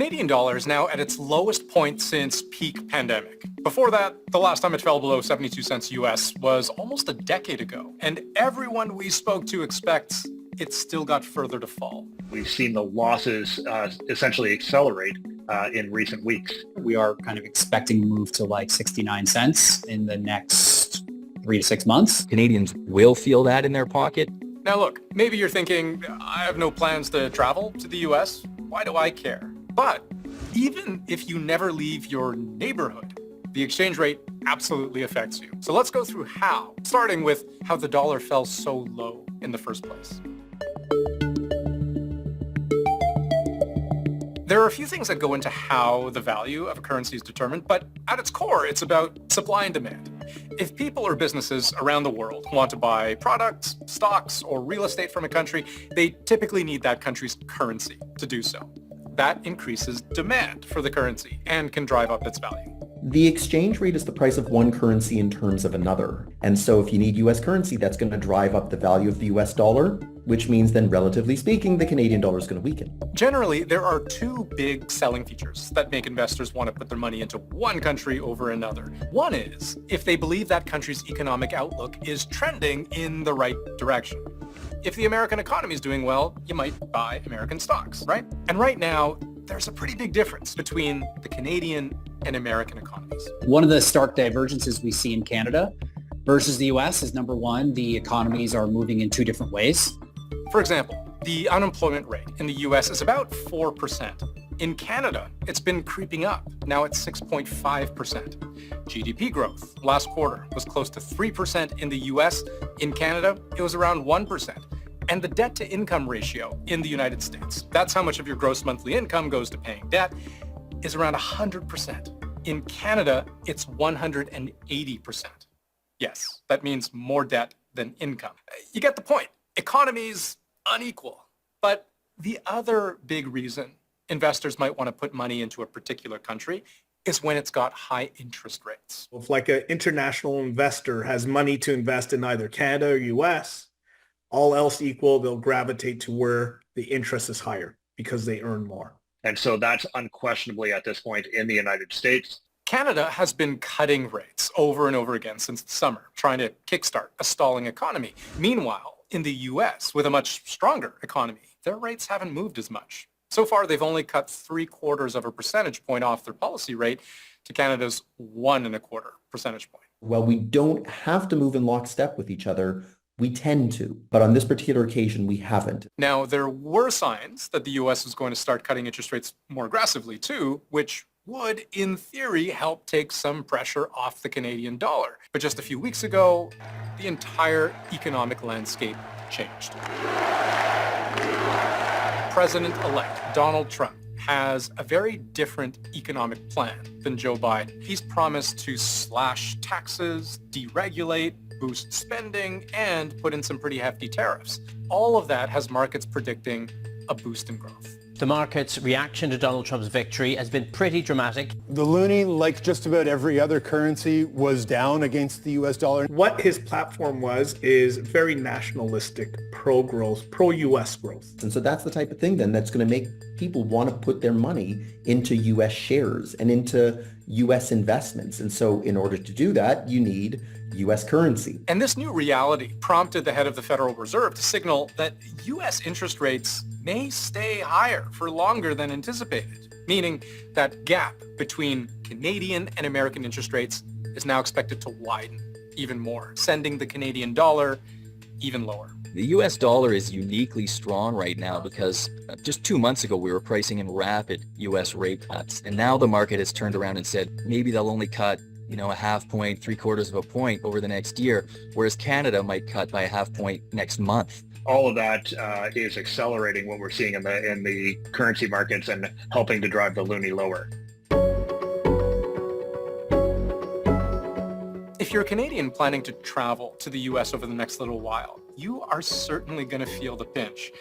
Canadian dollar is now at its lowest point since peak pandemic. Before that, the last time it fell below 72 cents US was almost a decade ago. And everyone we spoke to expects it still got further to fall. We've seen the losses essentially accelerate in recent weeks. We are kind of expecting to move to like 69 cents in the next 3 to 6 months. Canadians will feel that in their pocket. Now look, maybe you're thinking, I have no plans to travel to the US. Why do I care? But even if you never leave your neighborhood, the exchange rate absolutely affects you. So let's go through how, starting with how the dollar fell so low in the first place. There are a few things that go into how the value of a currency is determined, but at its core, it's about supply and demand. If people or businesses around the world want to buy products, stocks, or real estate from a country, they typically need that country's currency to do so. That increases demand for the currency and can drive up its value. The exchange rate is the price of one currency in terms of another. And so if you need US currency, that's going to drive up the value of the US dollar, which means then relatively speaking, the Canadian dollar is going to weaken. Generally, there are two big selling features that make investors want to put their money into one country over another. One is if they believe that country's economic outlook is trending in the right direction. If the American economy is doing well, you might buy American stocks, right? And right now, there's a pretty big difference between the Canadian and American economies. One of the stark divergences we see in Canada versus the US is, number one, the economies are moving in two different ways. For example, the unemployment rate in the US is about 4%. In Canada, it's been creeping up. Now it's 6.5%. GDP growth last quarter was close to 3% in the US. In Canada, it was around 1%. And the debt-to-income ratio in the United States, that's how much of your gross monthly income goes to paying debt, is around 100%. In Canada, it's 180%. Yes, that means more debt than income. You get the point. Economies unequal. But the other big reason investors might want to put money into a particular country is when it's got high interest rates. If like an international investor has money to invest in either Canada or US, all else equal, they'll gravitate to where the interest is higher because they earn more. And so that's unquestionably at this point in the United States. Canada has been cutting rates over and over again since the summer, trying to kickstart a stalling economy. Meanwhile, in the US, with a much stronger economy, their rates haven't moved as much. So far, they've only cut 0.75 of a percentage point off their policy rate to Canada's 1.25 percentage point. Well, we don't have to move in lockstep with each other. We tend to, but on this particular occasion, we haven't. Now, there were signs that the U.S. was going to start cutting interest rates more aggressively too, which would, in theory, help take some pressure off the Canadian dollar. But just a few weeks ago, the entire economic landscape changed. President-elect Donald Trump has a very different economic plan than Joe Biden. He's promised to slash taxes, deregulate, boost spending, and put in some pretty hefty tariffs. All of that has markets predicting a boost in growth. The market's reaction to Donald Trump's victory has been pretty dramatic. The loonie, like just about every other currency, was down against the US dollar. What his platform was is very nationalistic, pro-growth, pro-US growth. And so that's the type of thing then that's going to make people want to put their money into US shares and into US investments. And so in order to do that, you need US currency. And this new reality prompted the head of the Federal Reserve to signal that US interest rates may stay higher for longer than anticipated, meaning that gap between Canadian and American interest rates is now expected to widen even more, sending the Canadian dollar even lower. The US dollar is uniquely strong right now because just 2 months ago we were pricing in rapid US rate cuts, and now the market has turned around and said maybe they'll only cut a half point, 3/4 of a point over the next year, whereas Canada might cut by a half point next month. All of that is accelerating what we're seeing in the currency markets and helping to drive the loonie lower. If you're a Canadian planning to travel to the US over the next little while, you are certainly going to feel the pinch.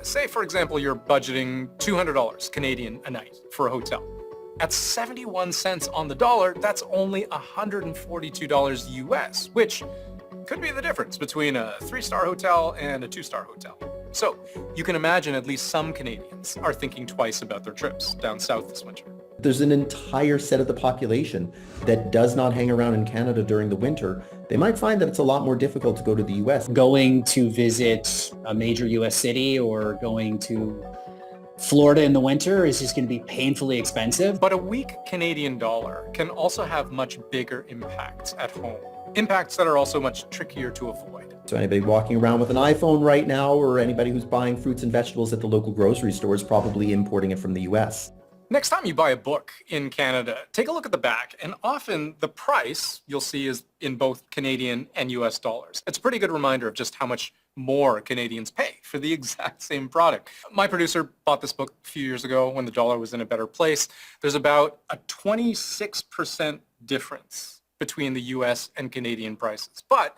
Say, for example, you're budgeting $200 Canadian a night for a hotel. At 71 cents on the dollar, that's only $142 US, which could be the difference between a 3-star hotel and a 2-star hotel. So you can imagine at least some Canadians are thinking twice about their trips down south this winter. There's an entire set of the population that does not hang around in Canada during the winter. They might find that it's a lot more difficult to go to the US. Going to visit a major US city or going to Florida in the winter is just going to be painfully expensive. But a weak Canadian dollar can also have much bigger impacts at home. Impacts that are also much trickier to avoid. So anybody walking around with an iPhone right now, or anybody who's buying fruits and vegetables at the local grocery store, is probably importing it from the US. Next time you buy a book in Canada, take a look at the back, and often the price you'll see is in both Canadian and US dollars. It's a pretty good reminder of just how much more Canadians pay for the exact same product. My producer bought this book a few years ago when the dollar was in a better place. There's about a 26% difference between the US and Canadian prices. But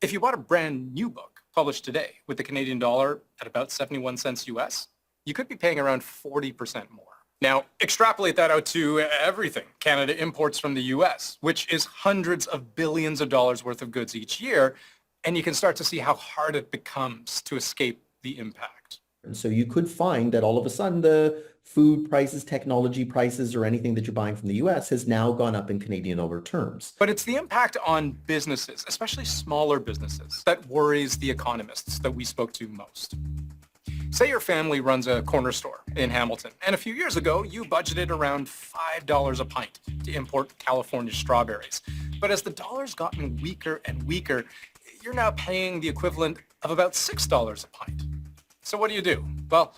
if you bought a brand new book published today with the Canadian dollar at about 71 cents US, you could be paying around 40% more. Now, extrapolate that out to everything Canada imports from the US, which is hundreds of billions of dollars worth of goods each year, and you can start to see how hard it becomes to escape the impact. And so you could find that all of a sudden the food prices, technology prices, or anything that you're buying from the US has now gone up in Canadian dollar terms. But it's the impact on businesses, especially smaller businesses, that worries the economists that we spoke to most. Say your family runs a corner store in Hamilton, and a few years ago, you budgeted around $5 a pint to import California strawberries. But as the dollar's gotten weaker and weaker, you're now paying the equivalent of about $6 a pint. So what do? Well,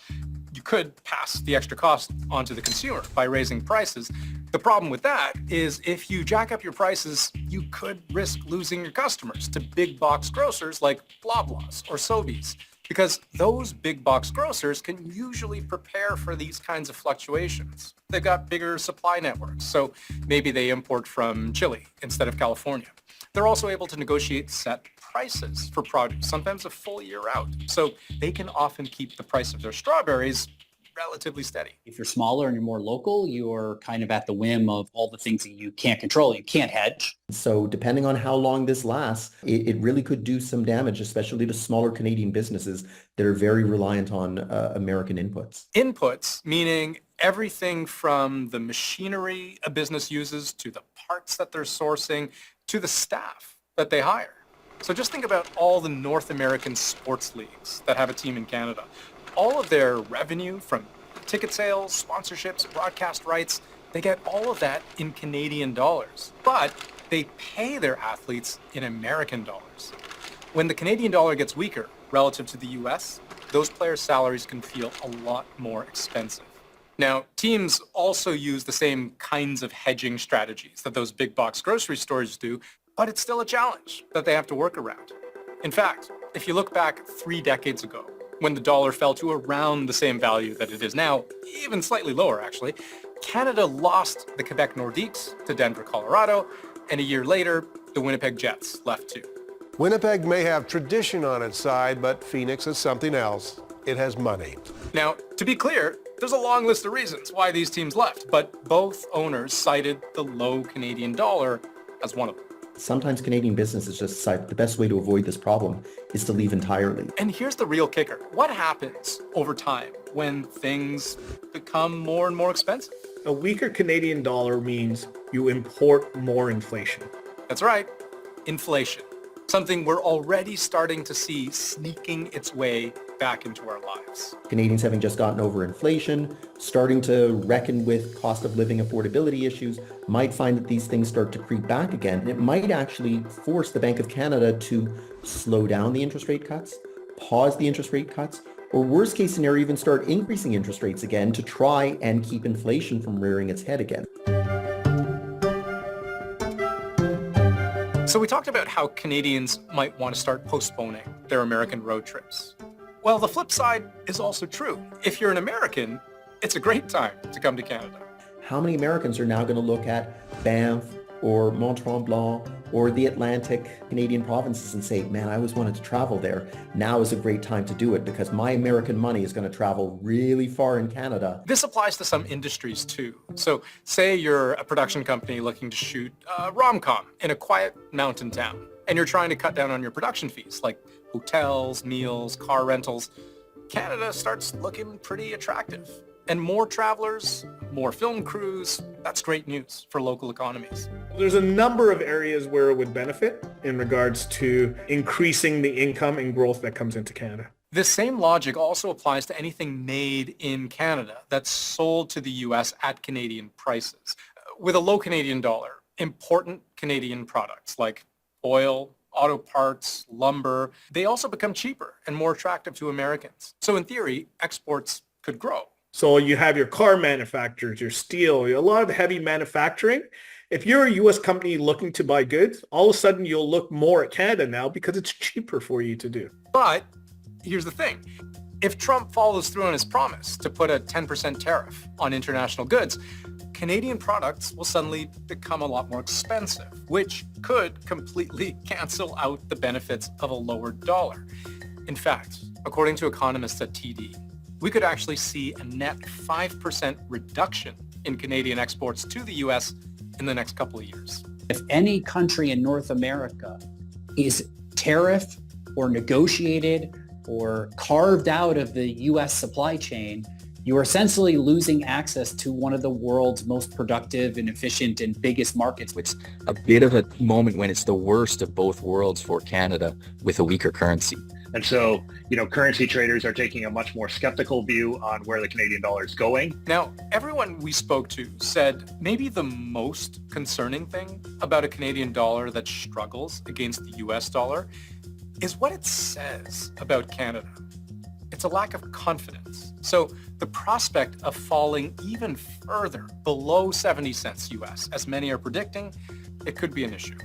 you could pass the extra cost onto the consumer by raising prices. The problem with that is if you jack up your prices, you could risk losing your customers to big box grocers like Loblaws or Sobeys, because those big box grocers can usually prepare for these kinds of fluctuations. They've got bigger supply networks, so maybe they import from Chile instead of California. They're also able to negotiate set prices for produce, sometimes a full year out. So they can often keep the price of their strawberries relatively steady. If you're smaller and you're more local, you're kind of at the whim of all the things that you can't control. You can't hedge. So depending on how long this lasts, it really could do some damage, especially to smaller Canadian businesses that are very reliant on American inputs. Inputs, meaning everything from the machinery a business uses to the parts that they're sourcing to the staff that they hire. So just think about all the North American sports leagues that have a team in Canada. All of their revenue from ticket sales, sponsorships, broadcast rights, they get all of that in Canadian dollars, but they pay their athletes in American dollars. When the Canadian dollar gets weaker relative to the US, those players' salaries can feel a lot more expensive. Now, teams also use the same kinds of hedging strategies that those big box grocery stores do, but it's still a challenge that they have to work around. In fact, if you look back 3 decades ago, when the dollar fell to around the same value that it is now, even slightly lower actually, Canada lost the Quebec Nordiques to Denver, Colorado, and a year later, the Winnipeg Jets left too. Winnipeg may have tradition on its side, but Phoenix is something else. It has money. Now, to be clear, there's a long list of reasons why these teams left, but both owners cited the low Canadian dollar as one of them. Sometimes Canadian businesses just decide the best way to avoid this problem is to leave entirely. And here's the real kicker. What happens over time when things become more and more expensive? A weaker Canadian dollar means you import more inflation. That's right, inflation. Something we're already starting to see sneaking its way back into our lives. Canadians having just gotten over inflation, starting to reckon with cost of living affordability issues, might find that these things start to creep back again. And it might actually force the Bank of Canada to slow down the interest rate cuts, pause the interest rate cuts, or worst case scenario, even start increasing interest rates again to try and keep inflation from rearing its head again. So we talked about how Canadians might want to start postponing their American road trips. Well, the flip side is also true. If you're an American, it's a great time to come to Canada. How many Americans are now going to look at Banff or Mont-Tremblant or the Atlantic Canadian provinces and say, man, I always wanted to travel there. Now is a great time to do it because my American money is going to travel really far in Canada. This applies to some industries too. So say you're a production company looking to shoot a rom-com in a quiet mountain town, and you're trying to cut down on your production fees like hotels, meals, car rentals. Canada starts looking pretty attractive. And more travelers, more film crews, that's great news for local economies. There's a number of areas where it would benefit in regards to increasing the income and growth that comes into Canada. This same logic also applies to anything made in Canada that's sold to the US at Canadian prices. With a low Canadian dollar, important Canadian products like oil, auto parts, lumber, they also become cheaper and more attractive to Americans. So in theory, exports could grow. So you have your car manufacturers, your steel, a lot of heavy manufacturing. If you're a U.S. company looking to buy goods, all of a sudden you'll look more at Canada now because it's cheaper for you to do. But here's the thing. If Trump follows through on his promise to put a 10% tariff on international goods, Canadian products will suddenly become a lot more expensive, which could completely cancel out the benefits of a lower dollar. In fact, according to economists at TD, we could actually see a net 5% reduction in Canadian exports to the US in the next couple of years. If any country in North America is tariffed or negotiated or carved out of the US supply chain, you are essentially losing access to one of the world's most productive and efficient and biggest markets. It's a bit of a moment when it's the worst of both worlds for Canada with a weaker currency. And so, currency traders are taking a much more skeptical view on where the Canadian dollar is going. Now, everyone we spoke to said maybe the most concerning thing about a Canadian dollar that struggles against the US dollar is what it says about Canada. It's a lack of confidence. So the prospect of falling even further below 70 cents US, as many are predicting, it could be an issue.